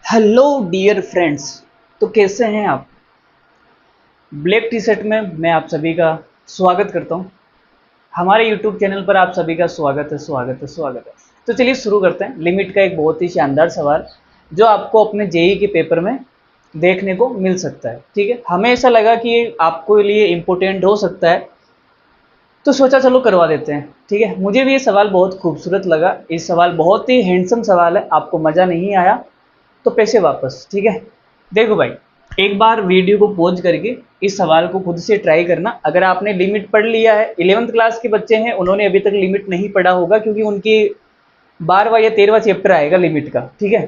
Hello dear friends. तो कैसे हैं आप? ब्लैक टी शर्ट में मैं आप सभी का स्वागत करता हूं। हमारे यूट्यूब चैनल पर आप सभी का स्वागत है, स्वागत है, स्वागत है। तो चलिए शुरू करते हैं। लिमिट का एक बहुत ही शानदार सवाल जो आपको अपने जेई के पेपर में देखने को मिल सकता है। ठीक है, हमें ऐसा लगा कि ये आपके लिए इम्पोर्टेंट हो सकता है, तो सोचा चलो करवा देते हैं। ठीक है, मुझे भी ये सवाल बहुत खूबसूरत लगा। ये सवाल बहुत ही हैंडसम सवाल है। आपको मज़ा नहीं आया तो पैसे वापस। ठीक है, देखो भाई, एक बार वीडियो को पॉज करके इस सवाल को खुद से ट्राई करना। अगर आपने लिमिट पढ़ लिया है, 11th क्लास के बच्चे हैं, उन्होंने अभी तक लिमिट नहीं पढ़ा होगा क्योंकि उनकी 12वां या 13वां चैप्टर आएगा लिमिट का। ठीक है,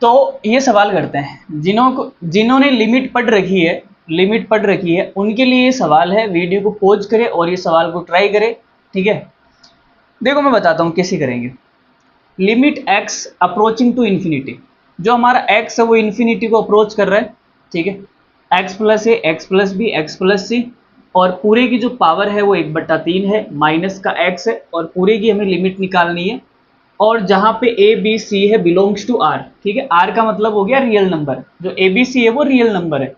तो ये सवाल करते हैं जिन्होंने लिमिट पढ़ रखी है उनके लिए ये सवाल है। वीडियो को पॉज करें और ये सवाल को ट्राई करें। ठीक है, देखो मैं बताता हूँ कैसे करेंगे। Limit x approaching to infinity, जो हमारा एक्स है वो इन्फिनिटी को अप्रोच कर रहा है। ठीक है, x plus a, x plus b, x plus c, और पूरे की जो पावर है वो 1/3 है, माइनस का एक्स है, और पूरे की हमें लिमिट निकालनी है। और जहाँ पे ए बी सी है बिलोंग्स टू आर। ठीक है, आर का मतलब हो गया रियल नंबर, जो ए बी सी है वो रियल नंबर है।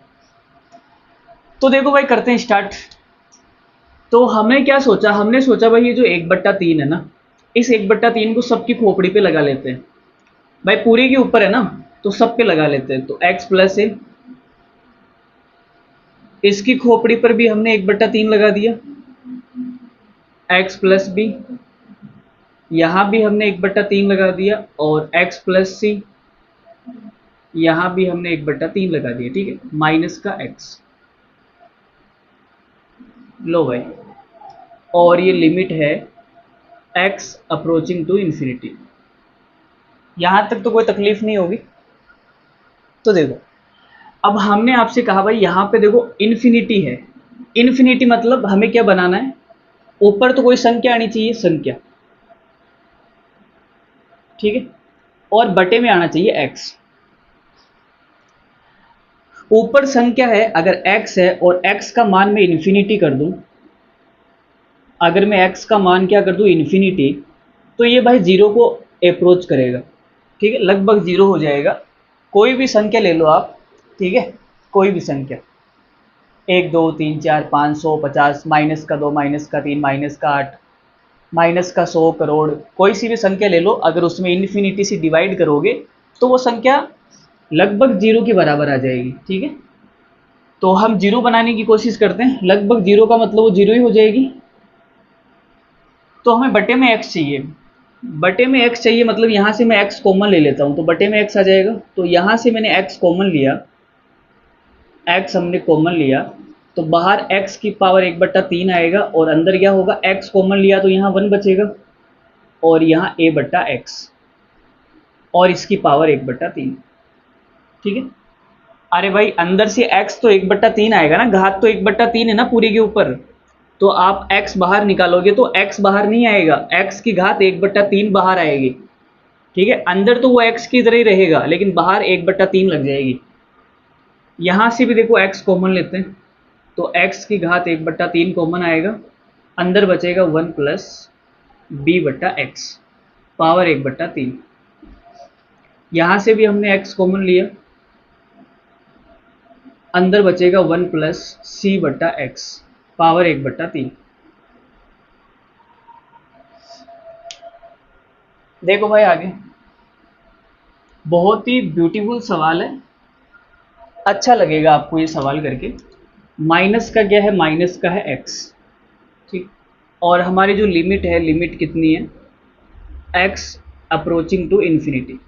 तो देखो भाई, करते हैं स्टार्ट। तो हमने क्या सोचा, हमने सोचा भाई ये जो 1/3 है ना, इस 1/3 को सबकी खोपड़ी पे लगा लेते हैं। भाई पूरे के ऊपर है ना, तो सब पे लगा लेते हैं। तो x प्लस है, इसकी खोपड़ी पर भी हमने 1/3 लगा दिया। x प्लस बी, यहां भी हमने 1/3 लगा दिया। और x प्लस सी, यहां भी हमने 1/3 लगा दिया। ठीक है, माइनस का x। लो भाई, और ये लिमिट है x अप्रोचिंग टू इन्फिनिटी। यहां तक तो कोई तकलीफ नहीं होगी। तो देखो, अब हमने आपसे कहा भाई यहां पे देखो इन्फिनिटी है। इन्फिनिटी मतलब हमें क्या बनाना है, ऊपर तो कोई संख्या आनी चाहिए, संख्या। ठीक है, और बटे में आना चाहिए x। ऊपर संख्या है, अगर x है और x का मान मैं इन्फिनिटी कर दूं, अगर मैं x का मान क्या कर दूं, इन्फिनिटी, तो ये भाई जीरो को अप्रोच करेगा। ठीक है, लगभग जीरो हो जाएगा। कोई भी संख्या ले लो आप। ठीक है, कोई भी संख्या, 1 2 3 4 5 100 50, माइनस का 2, माइनस का 3, माइनस का 8, माइनस का 100 करोड़, कोई सी भी संख्या ले लो, अगर उसमें इन्फिनिटी से डिवाइड करोगे तो वो संख्या लगभग जीरो के बराबर आ जाएगी। ठीक है, तो हम जीरो बनाने की कोशिश करते हैं। लगभग जीरो का मतलब वो जीरो ही हो जाएगी। तो हमें बटे में x चाहिए। बटे में x चाहिए मतलब यहाँ से मैं x कॉमन ले लेता हूँ, तो बटे में x आ जाएगा। तो यहाँ से मैंने x कॉमन लिया, x हमने कॉमन लिया, तो बाहर x की पावर 1/3 आएगा, और अंदर क्या होगा, x कॉमन लिया तो यहाँ 1 बचेगा, और यहाँ a/x, और इसकी पावर 1/3। ठीक है, अरे भाई अंदर से x तो 1/3 आएगा ना, घात तो 1/3 है ना पूरी के ऊपर। तो आप x बाहर निकालोगे तो x बाहर नहीं आएगा, x की घात 1/3 बाहर आएगी। ठीक है, अंदर तो वो x की तरह ही रहेगा लेकिन बाहर 1/3 लग जाएगी। यहां से भी देखो x कॉमन लेते हैं, तो x की घात 1/3 कॉमन आएगा, अंदर बचेगा 1 प्लस b/x, पावर 1/3। यहां से भी हमने x कॉमन लिया, अंदर बचेगा 1 प्लस c/x, पावर 1/3। देखो भाई आगे, बहुत ही ब्यूटीफुल सवाल है, अच्छा लगेगा आपको ये सवाल करके। माइनस का क्या है, माइनस का है x। ठीक, और हमारी जो लिमिट है, लिमिट कितनी है, x अप्रोचिंग टू इन्फिनिटी।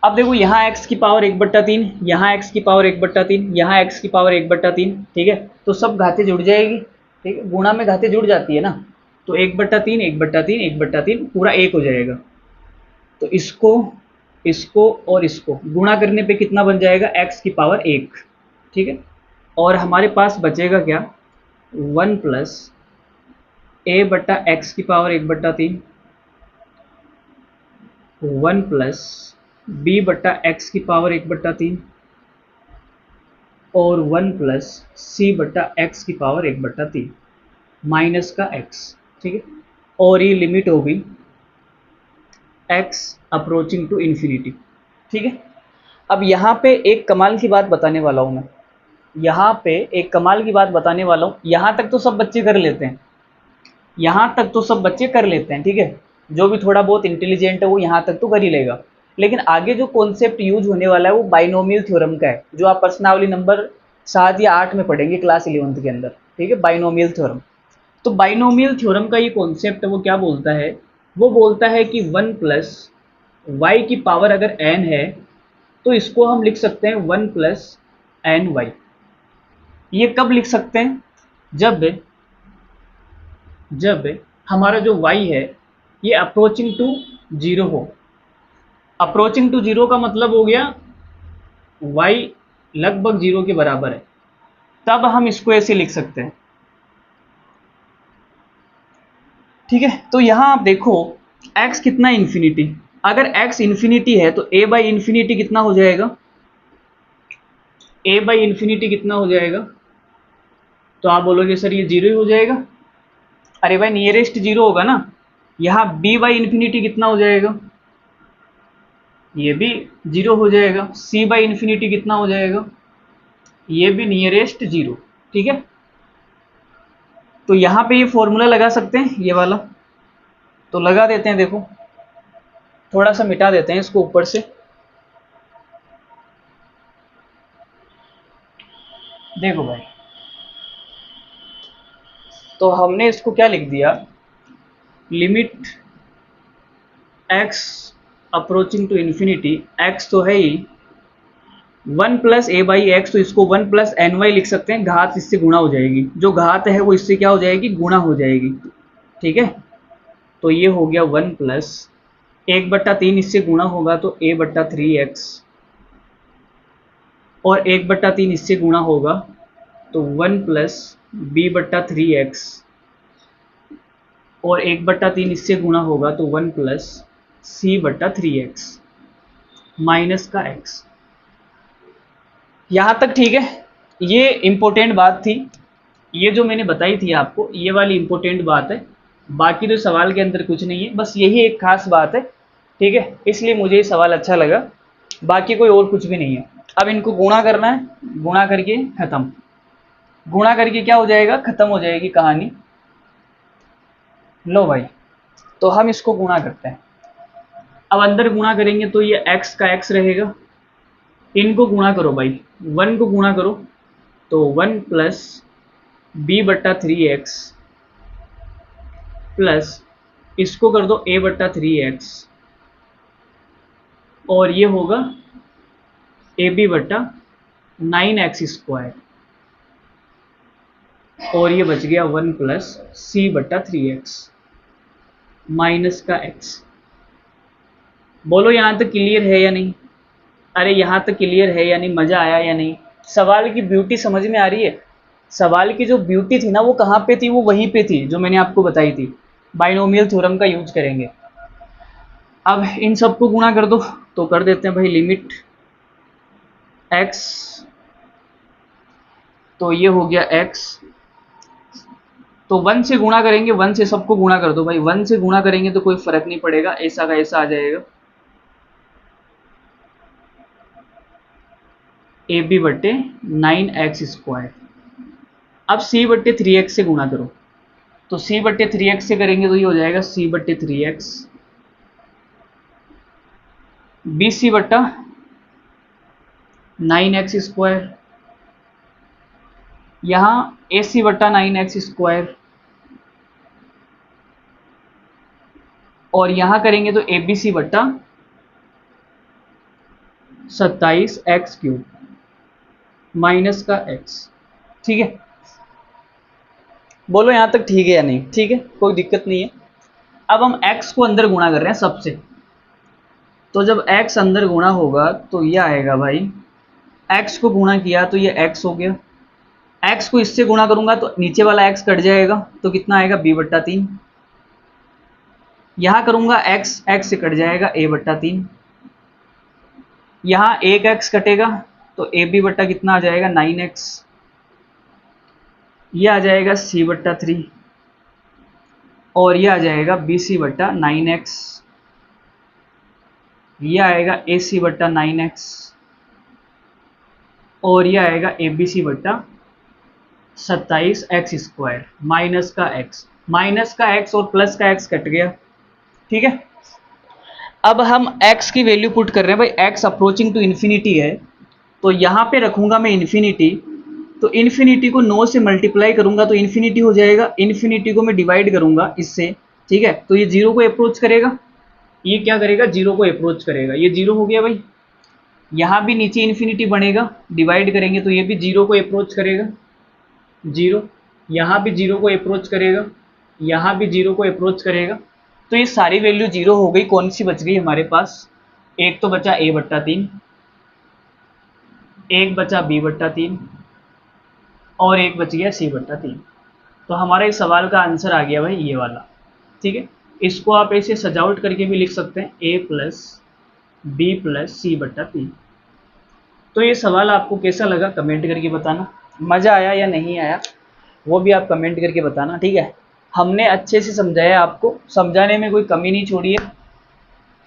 अब देखो यहाँ x की पावर 1/3, यहाँ x की पावर 1/3, यहाँ x की पावर 1/3। ठीक है, तो सब घातें जुड़ जाएगी। ठीक है, गुणा में घातें जुड़ जाती है ना, तो 1/3 1/3 1/3 पूरा 1 हो जाएगा। तो इसको, इसको और इसको गुणा करने पे कितना बन जाएगा, x की पावर 1। ठीक है, और हमारे पास बचेगा क्या, 1 प्लस a/x की पावर 1/3, 1 प्लस b/x की पावर 1/3, और 1 प्लस c/x की पावर 1/3, माइनस का x। ठीक है, और ये लिमिट होगी x अप्रोचिंग टू इन्फिनिटी। ठीक है, अब यहाँ पे एक कमाल की बात बताने वाला हूँ मैं, यहाँ पे एक कमाल की बात बताने वाला हूँ। यहाँ तक तो सब बच्चे कर लेते हैं, यहाँ तक तो सब बच्चे कर लेते हैं, ठीक है, जो भी थोड़ा बहुत इंटेलिजेंट है वो यहाँ तक तो कर ही लेगा। लेकिन आगे जो कॉन्सेप्ट यूज होने वाला है वो बाइनोमियल थ्योरम का है, जो आप प्रश्नावली नंबर 7 या 8 में पढ़ेंगे क्लास 11th के अंदर। ठीक है, बाइनोमियल थ्योरम। तो बाइनोमियल थ्योरम का ये कॉन्सेप्ट है वो क्या बोलता है, वो बोलता है कि 1 प्लस वाई की पावर अगर n है तो इसको हम लिख सकते हैं 1 प्लस एन वाई। ये कब लिख सकते हैं, जब जब हमारा जो y है ये अप्रोचिंग टू जीरो हो। अप्रोचिंग टू जीरो का मतलब हो गया y लगभग जीरो के बराबर है, तब हम इसको ऐसे लिख सकते हैं। ठीक है, तो यहां आप देखो x कितना इन्फिनिटी, अगर x इन्फिनिटी है तो a बाई इन्फिनिटी कितना हो जाएगा, a बाई इन्फिनिटी कितना हो जाएगा, तो आप बोलोगे सर ये जीरो ही हो जाएगा। अरे भाई नियरेस्ट जीरो होगा ना, यहाँ b बाई इन्फिनिटी कितना हो जाएगा, ये भी जीरो हो जाएगा। c बाई इन्फिनिटी कितना हो जाएगा, ये भी नियरेस्ट जीरो। ठीक है, तो यहाँ पे ये फॉर्मूला लगा सकते हैं ये वाला, तो लगा देते हैं। देखो थोड़ा सा मिटा देते हैं इसको ऊपर से। देखो भाई, तो हमने इसको क्या लिख दिया, limit x approaching to infinity, x तो है ही 1 प्लस ए बाई एक्स, तो इसको 1 प्लस एन वाई लिख सकते हैं, घात इससे गुणा हो जाएगी, जो घात है वो इससे क्या हो जाएगी, गुणा हो जाएगी। ठीक है, तो ये हो गया 1 प्लस 1/3, इससे गुणा होगा तो a/3x, और 1/3 इससे गुणा होगा तो 1 प्लस b/3x, और 1/3 इससे गुणा होगा तो 1 प्लस c/3x माइनस का x। यहाँ तक ठीक है, ये इंपॉर्टेंट बात थी, ये जो मैंने बताई थी आपको ये वाली इंपॉर्टेंट बात है। बाकी तो सवाल के अंदर कुछ नहीं है, बस यही एक खास बात है। ठीक है, इसलिए मुझे ये सवाल अच्छा लगा, बाकी कोई और कुछ भी नहीं है। अब इनको गुणा करना है, गुणा करके खत्म, गुणा करके क्या हो जाएगा, खत्म हो जाएगी कहानी। लो भाई, तो हम इसको गुणा करते हैं। अब अंदर गुणा करेंगे तो ये x का x रहेगा, इनको गुणा करो भाई, 1 को गुणा करो तो 1 प्लस b/3x प्लस इसको कर दो a/3x, और ये होगा ab/9x², और ये बच गया 1 प्लस c/3x माइनस का x। बोलो यहाँ तक क्लियर है या नहीं, अरे यहाँ तक क्लियर है या नहीं, मज़ा आया या नहीं, सवाल की ब्यूटी समझ में आ रही है। सवाल की जो ब्यूटी थी ना वो कहाँ पे थी, वो वहीं पे थी जो मैंने आपको बताई थी, बाइनोमियल थ्योरम का यूज करेंगे। अब इन सबको गुणा कर दो, तो कर देते हैं भाई लिमिट x, तो ये हो गया x, तो 1 से गुणा करेंगे, 1 से सबको गुणा कर दो भाई, 1 से गुणा करेंगे तो कोई फर्क नहीं पड़ेगा, ऐसा का ऐसा आ जाएगा, ab/9x²। अब c/3x से गुणा करो, तो c/3x से करेंगे तो ये हो जाएगा c/3x, bc/9x², यहाँ ac/9x², और यहाँ करेंगे तो abc/27x³ माइनस का x। ठीक है, बोलो यहाँ तक ठीक है या नहीं, ठीक है, कोई दिक्कत नहीं है। अब हम x को अंदर गुणा कर रहे हैं सबसे, तो जब x अंदर गुणा होगा तो ये आएगा भाई, x को गुणा किया तो ये x हो गया, x को इससे गुणा करूंगा तो नीचे वाला x कट जाएगा, तो कितना आएगा b/3, यहाँ करूंगा x से कट जाएगा a/3, यहाँ एक x कटेगा तो ab बट्टा कितना आ जाएगा 9x, ये आ जाएगा c/3, और ये आ जाएगा bc/9x, ये आएगा ए सी बट्टा 9x और ये आएगा ए बी सी बट्टा 27x² माइनस का x और प्लस का x कट गया। ठीक है, अब हम x की वैल्यू पुट कर रहे हैं भाई, x अप्रोचिंग टू इन्फिनिटी है, तो यहाँ पे रखूंगा मैं इन्फिनिटी, तो इन्फिनिटी को 9 से मल्टीप्लाई करूंगा तो इन्फिनिटी हो जाएगा, इन्फिनिटी को मैं डिवाइड करूंगा इससे। ठीक है, तो ये 0 को अप्रोच करेगा, ये क्या करेगा 0 को अप्रोच करेगा, ये 0 हो गया भाई। यहाँ भी नीचे इन्फिनिटी बनेगा, डिवाइड करेंगे तो ये भी 0 को अप्रोच करेगा 0, यहाँ भी 0 को अप्रोच करेगा, यहाँ भी 0 को अप्रोच करेगा, तो ये सारी वैल्यू 0 हो गई। कौन सी बच गई हमारे पास, एक तो बचा a बट्टा 3, एक बचा b बट्टा 3 और एक बच गया c बट्टा 3। तो हमारा इस सवाल का आंसर आ गया भाई ये वाला। ठीक है, इसको आप ऐसे सजावट करके भी लिख सकते हैं a प्लस बी प्लस सी बट्टा 3। तो ये सवाल आपको कैसा लगा कमेंट करके बताना, मज़ा आया या नहीं आया वो भी आप कमेंट करके बताना। ठीक है, हमने अच्छे से समझाया, आपको समझाने में कोई कमी नहीं छोड़ी है।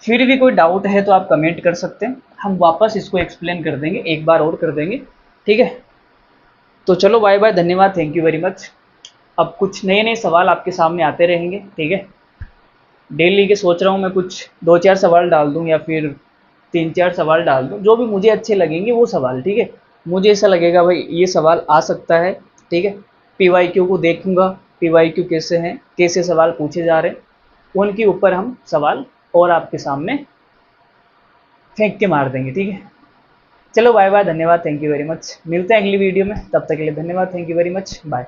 फिर भी कोई डाउट है तो आप कमेंट कर सकते हैं, हम वापस इसको एक्सप्लेन कर देंगे, एक बार और कर देंगे। ठीक है, तो चलो बाय बाय, धन्यवाद, थैंक यू वेरी मच। अब कुछ नए नए सवाल आपके सामने आते रहेंगे। ठीक है, डेली के सोच रहा हूँ मैं कुछ 2-4 सवाल डाल दूँ या फिर 3-4 सवाल डाल दूँ, जो भी मुझे अच्छे लगेंगे वो सवाल। ठीक है, मुझे ऐसा लगेगा भाई ये सवाल आ सकता है। ठीक है, PYQ को देखूंगा, PYQ कैसे हैं, कैसे सवाल पूछे जा रहे हैं, उनके ऊपर हम सवाल और आपके सामने फेंक के मार देंगे। ठीक है, चलो बाय बाय, धन्यवाद, थैंक यू वेरी मच। मिलते हैं अगली वीडियो में, तब तक के लिए धन्यवाद, thank you very much, bye.